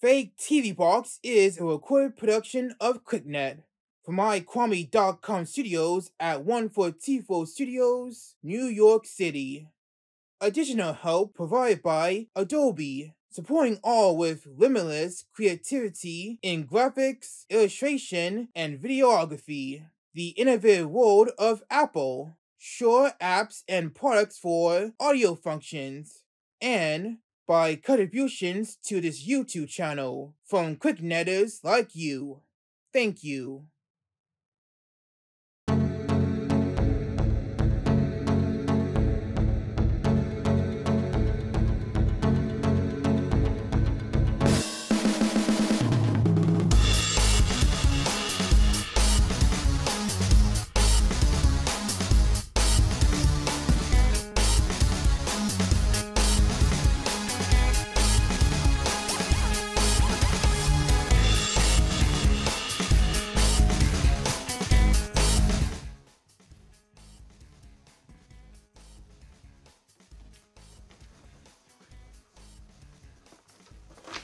FakeTV Box is a recorded production of KlicKNet from mykwame.com studios at 144 Studios, New York City. Additional help provided by Adobe, supporting all with limitless creativity in graphics, illustration, and videography. The innovative world of Apple, Shure apps and products for audio functions, and by contributions to this YouTube channel from KlicKNettars like you. Thank you.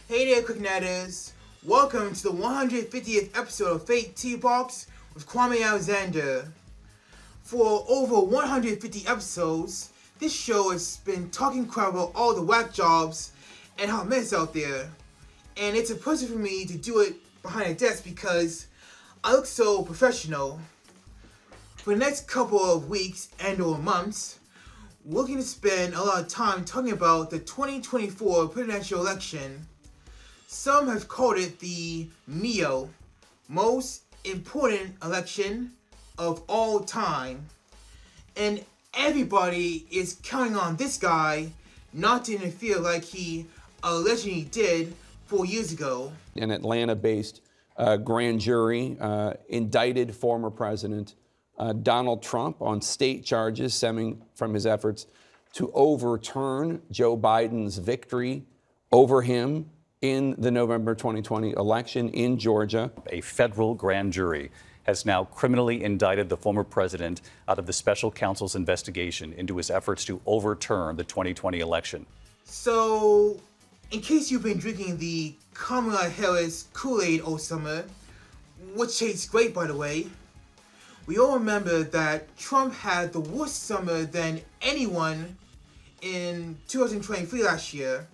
Hey there, KlicKNettars. Welcome to the 150th episode of FakeTV Box with Kwame Alexander. For over 150 episodes, this show has been talking crap about all the whack jobs and hot mess out there. And it's a pleasure for me to do it behind a desk because I look so professional. For the next couple of weeks and or months, we're going to spend a lot of time talking about the 2024 presidential election. Some have called it the MIO, most important election of all time. And everybody is counting on this guy not to interfere like he allegedly did 4 years ago. An Atlanta-based grand jury indicted former President Donald Trump on state charges stemming from his efforts to overturn Joe Biden's victory over him in the November 2020 election in Georgia. A federal grand jury has now criminally indicted the former president out of the special counsel's investigation into his efforts to overturn the 2020 election. So, in case you've been drinking the Kamala Harris Kool-Aid all summer, which tastes great by the way, we all remember that Trump had the worst summer than anyone in 2023 last year.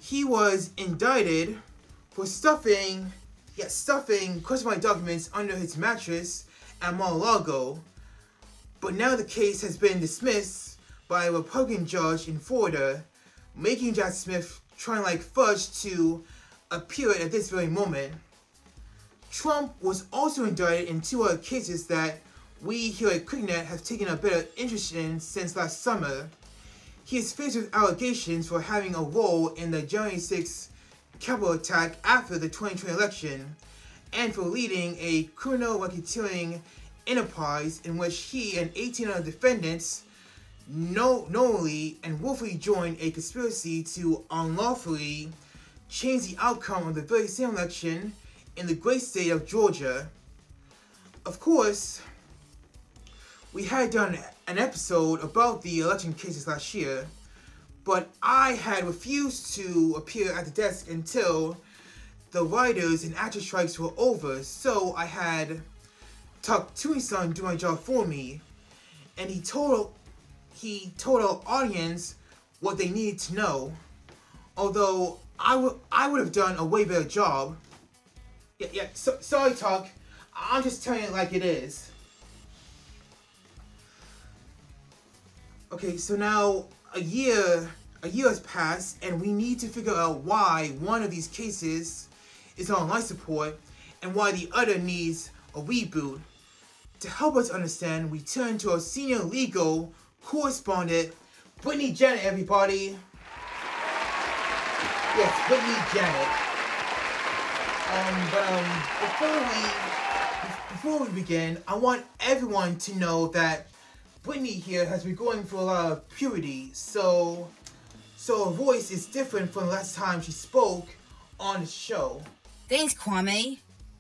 He was indicted for stuffing classified documents under his mattress at Mar-a-Lago, but now the case has been dismissed by a Republican judge in Florida, making Jack Smith trying like fudge to appeal it at this very moment. Trump was also indicted in 2 other cases that we here at KlicKNet have taken a better interest in since last summer. He is faced with allegations for having a role in the January 6th Capitol attack after the 2020 election, and for leading a criminal racketeering enterprise in which he and 18 other defendants knowingly and willfully joined a conspiracy to unlawfully change the outcome of the very same election in the great state of Georgia. Of course, we had done an episode about the election cases last year, but I had refused to appear at the desk until the writers and actor strikes were over, so I had Tuck Tui-san do my job for me, and he told our audience what they needed to know, although I would have done a way better job. Sorry Tuck, I'm just telling it like it is. Okay, so now a year has passed, and we need to figure out why one of these cases is on life support and why the other needs a reboot. To help us understand, we turn to our senior legal correspondent, Britney Janett, everybody. Yes, Britney Janett. Before we begin, I want everyone to know that Britney here has been going through a lot of puberty, so her voice is different from the last time she spoke on the show. Thanks, Kwame.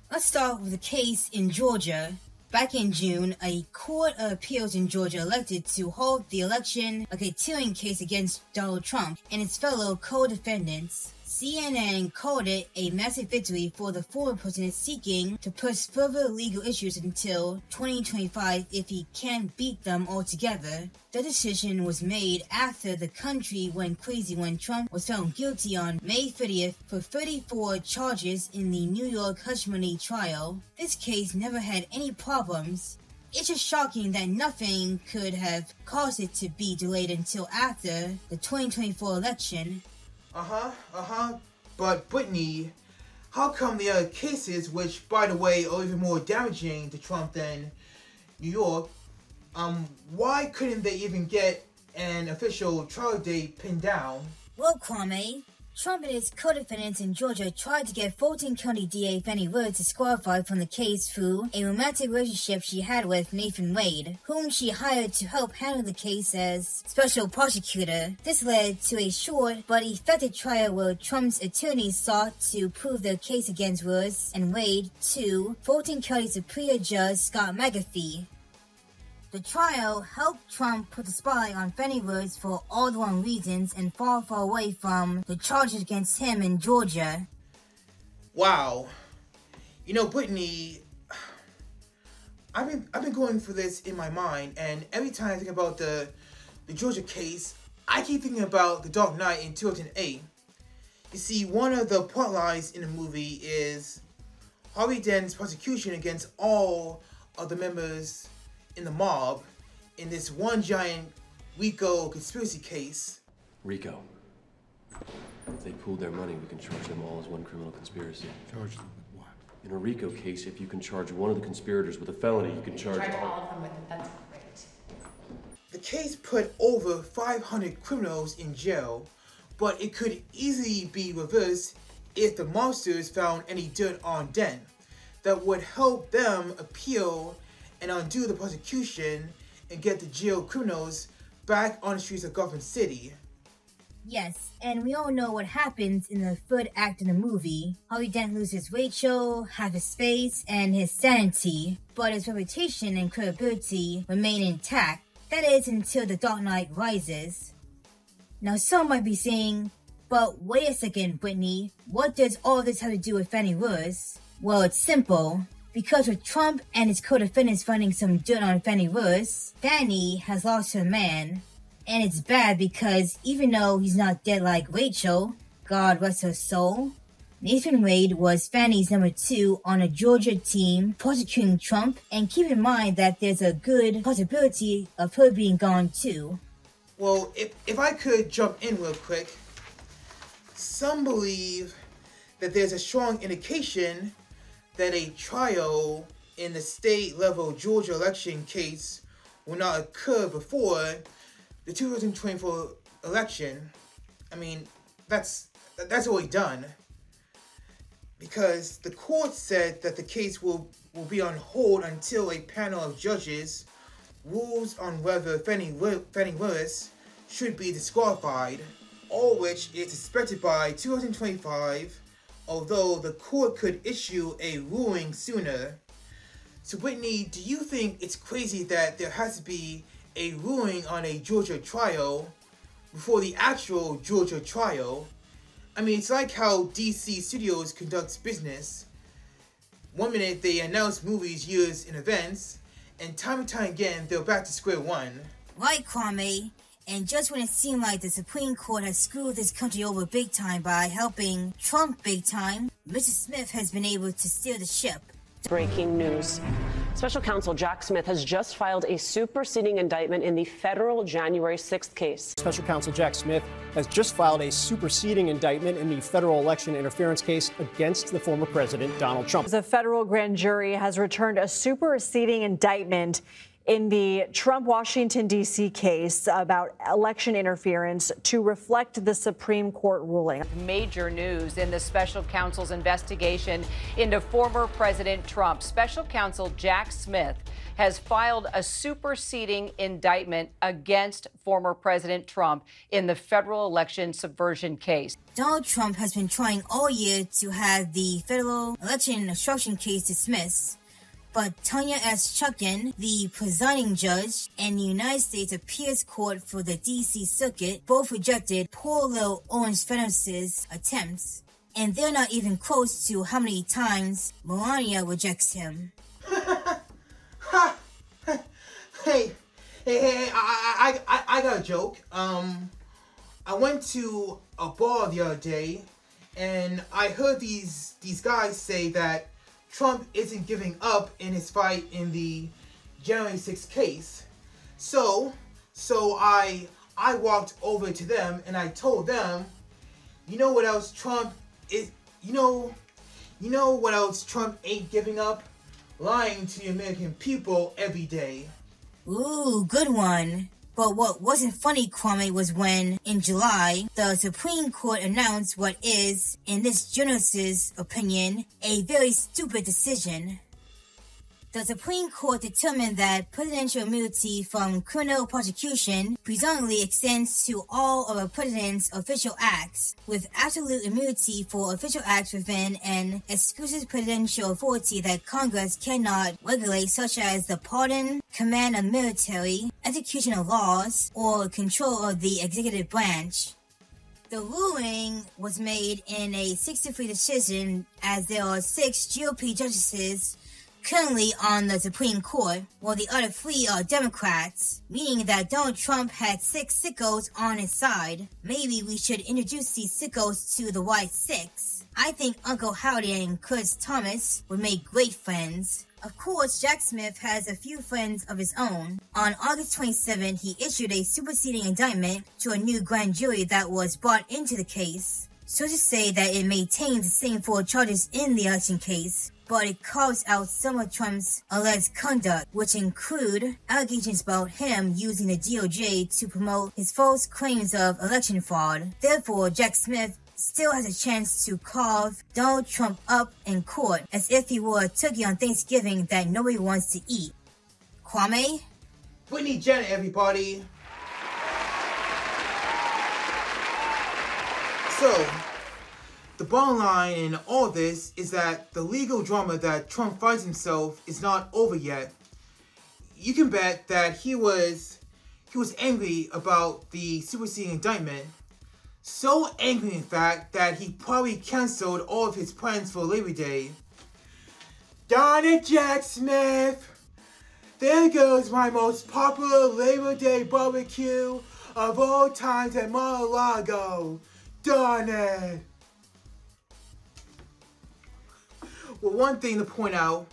Let's start with a case in Georgia. Back in June, a court of appeals in Georgia elected to hold the election racketeering case against Donald Trump and its fellow co-defendants. CNN called it a massive victory for the former president, seeking to push further legal issues until 2025 if he can't beat them altogether. The decision was made after the country went crazy when Trump was found guilty on May 30th for 34 charges in the New York hush money trial. This case never had any problems. It's just shocking that nothing could have caused it to be delayed until after the 2024 election. But Britney, how come the other cases, which by the way are even more damaging to Trump than New York, why couldn't they even get an official trial date pinned down? Well, Kwame, Trump and his co-defendants in Georgia tried to get Fulton County DA Fani Willis disqualified from the case through a romantic relationship she had with Nathan Wade, whom she hired to help handle the case as special prosecutor. This led to a short but effective trial where Trump's attorneys sought to prove their case against Willis and Wade to Fulton County Superior Judge Scott McAfee. The trial helped Trump put the spotlight on Fani Willis for all the wrong reasons and far away from the charges against him in Georgia. Wow. You know, Britney, I've been going for this in my mind, and every time I think about the Georgia case, I keep thinking about The Dark Knight in 2008. You see, one of the plot lines in the movie is Harvey Dent's prosecution against all of the members in the mob in this one giant RICO conspiracy case. RICO. If they pooled their money, we can charge them all as one criminal conspiracy. Charge them with what? In a RICO case, if you can charge one of the conspirators with a felony, you can charge all of them with it. That's great. The case put over 500 criminals in jail, but it could easily be reversed if the mobsters found any dirt on Dent that would help them appeal and undo the prosecution and get the jail criminals back on the streets of Gotham City. Yes, and we all know what happens in the third act of the movie. Harvey Dent loses Rachel, half his face, and his sanity, but his reputation and credibility remain intact. That is until The Dark Knight Rises. Now some might be saying, but wait a second, Britney, what does all this have to do with Fani Willis? Well, it's simple. Because with Trump and his co-defendants finding some dirt on Fani Willis, Fani has lost her man. And it's bad because even though he's not dead like Rachel, God rest her soul, Nathan Wade was Fani's number 2 on a Georgia team prosecuting Trump, and keep in mind that there's a good possibility of her being gone too. Well, if I could jump in real quick, some believe that there's a strong indication that a trial in the state-level Georgia election case will not occur before the 2024 election. I mean, that's already done. Because the court said that the case will be on hold until a panel of judges rules on whether Fani Willis should be disqualified, all which is expected by 2025. Although the court could issue a ruling sooner. So Britney, do you think it's crazy that there has to be a ruling on a Georgia trial before the actual Georgia trial? I mean, it's like how DC Studios conducts business. One minute they announce movies years in advance, and time again they're back to square one. Right, Kwame. And just when it seemed like the Supreme Court has screwed this country over big time by helping Trump big time, Mr. Smith has been able to steer the ship. Breaking news. Special counsel Jack Smith has just filed a superseding indictment in the federal January 6th case. Special counsel Jack Smith has just filed a superseding indictment in the federal election interference case against the former president, Donald Trump. The federal grand jury has returned a superseding indictment in the Trump Washington, D.C. case about election interference to reflect the Supreme Court ruling. Major news in the special counsel's investigation into former President Trump. Special counsel Jack Smith has filed a superseding indictment against former President Trump in the federal election subversion case. Donald Trump has been trying all year to have the federal election obstruction case dismissed. But Tanya S. Chutkan, the presiding judge, and the United States Appeals Court for the D.C. Circuit both rejected poor little Orange Fenos' attempts. And they're not even close to how many times Melania rejects him. Hey, I got a joke. I went to a bar the other day, and I heard these guys say that Trump isn't giving up in his fight in the January 6th case. So I walked over to them and I told them, you know what else Trump is, you know what else Trump ain't giving up? Lying to the American people every day. Ooh, good one. But what wasn't funny, Kwame, was when, in July, the Supreme Court announced what is, in this journalist's opinion, a very stupid decision. The Supreme Court determined that presidential immunity from criminal prosecution presumably extends to all of a president's official acts, with absolute immunity for official acts within an exclusive presidential authority that Congress cannot regulate, such as the pardon, command of military, execution of laws, or control of the executive branch. The ruling was made in a 6-3 decision, as there are 6 GOP justices currently on the Supreme Court, while the other 3 are Democrats, meaning that Donald Trump had 6 sickos on his side. Maybe we should introduce these sickos to the White 6. I think Uncle Howdy and Chris Thomas would make great friends. Of course, Jack Smith has a few friends of his own. On August 27, he issued a superseding indictment to a new grand jury that was brought into the case. Sources say that it maintains the same 4 charges in the election case, but it carves out some of Trump's alleged conduct, which include allegations about him using the DOJ to promote his false claims of election fraud. Therefore, Jack Smith still has a chance to carve Donald Trump up in court as if he were a turkey on Thanksgiving that nobody wants to eat. Kwame? Britney, Janett, everybody. So, the bottom line in all this is that the legal drama that Trump finds himself is not over yet. You can bet that he was angry about the superseding indictment. So angry, in fact, that he probably canceled all of his plans for Labor Day. Darn it, Jack Smith! There goes my most popular Labor Day barbecue of all times at Mar-a-Lago. Darn it! Well, one thing to point out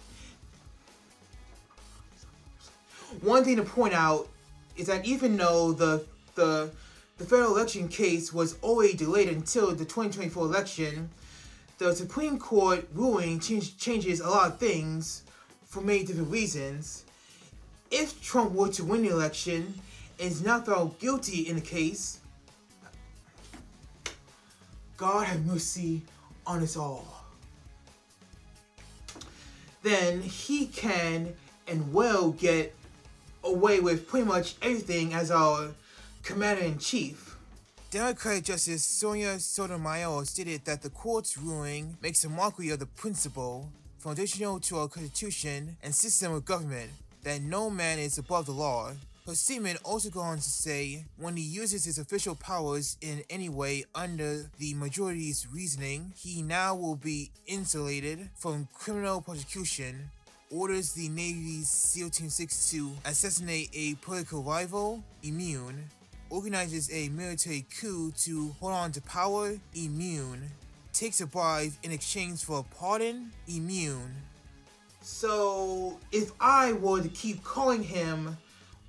is that even though the federal election case was already delayed until the 2024 election, the Supreme Court ruling changes a lot of things for many different reasons. If Trump were to win the election and is not found guilty in the case, God have mercy on us all. Then he can and will get away with pretty much everything as our Commander-in-Chief. Democratic Justice Sonia Sotomayor stated that the court's ruling makes a mockery of the principle, foundational to our Constitution and system of government, that no man is above the law. Her statement also goes on to say, when he uses his official powers in any way under the majority's reasoning, he now will be insulated from criminal prosecution, orders the Navy's SEAL Team 6 to assassinate a political rival, immune, organizes a military coup to hold on to power, immune, takes a bribe in exchange for a pardon, immune. So, if I were to keep calling him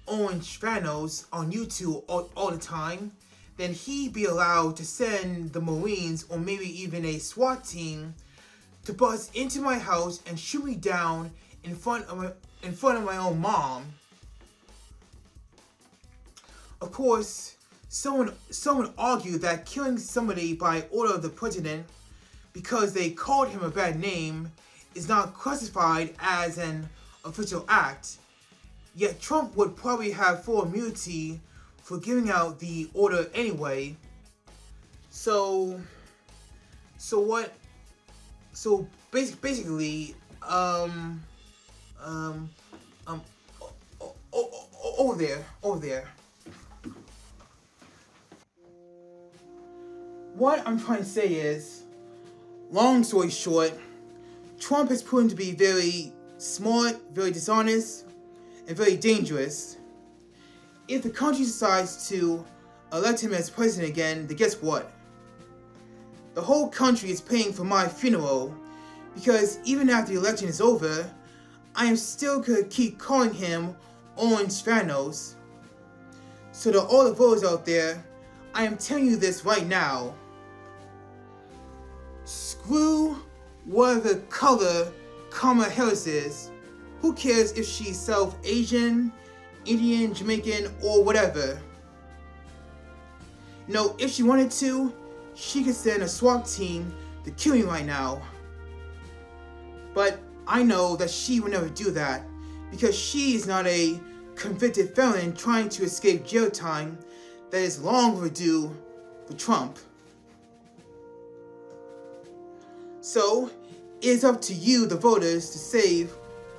Orange Fenos on YouTube all the time, then he'd be allowed to send the Marines or maybe even a SWAT team to bust into my house and shoot me down in front of my own mom. Of course, someone argued that killing somebody by order of the president because they called him a bad name is not classified as an official act. Yet Trump would probably have full immunity for giving out the order anyway. So basically, Over there. What I'm trying to say is, long story short, Trump has proven to be very smart, very dishonest, and very dangerous. If the country decides to elect him as president again, then guess what? The whole country is paying for my funeral, because even after the election is over, I am still gonna keep calling him Orange Thanos. So to all the voters out there, I am telling you this right now. Screw whatever color Kamala Harris is. Who cares if she's South Asian, Indian, Jamaican, or whatever? You know, if she wanted to, she could send a SWAT team to kill me right now. But I know that she would never do that, because she is not a convicted felon trying to escape jail time that is long overdue for Trump. So, it is up to you, the voters, to save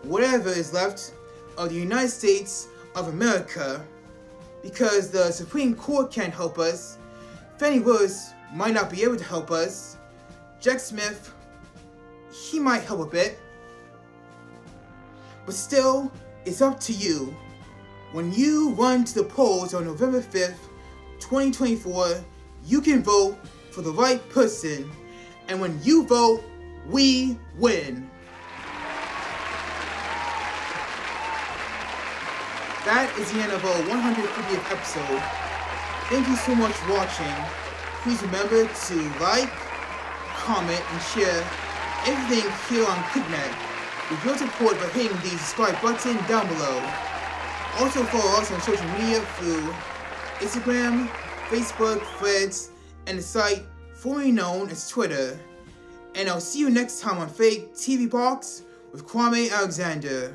whatever is left of the United States of America, because the Supreme Court can't help us, Fani Willis might not be able to help us, Jack Smith, he might help a bit, but still, it's up to you. When you run to the polls on November 5th, 2024, you can vote for the right person, and when you vote, we win. That is the end of our 150th episode. Thank you so much for watching. Please remember to like, comment, and share everything here on KlicKNet with your support by hitting the subscribe button down below. Also follow us on social media through Instagram, Facebook, Threads, and the site formerly known as Twitter. And I'll see you next time on FakeTV Box with Kwame Alexander.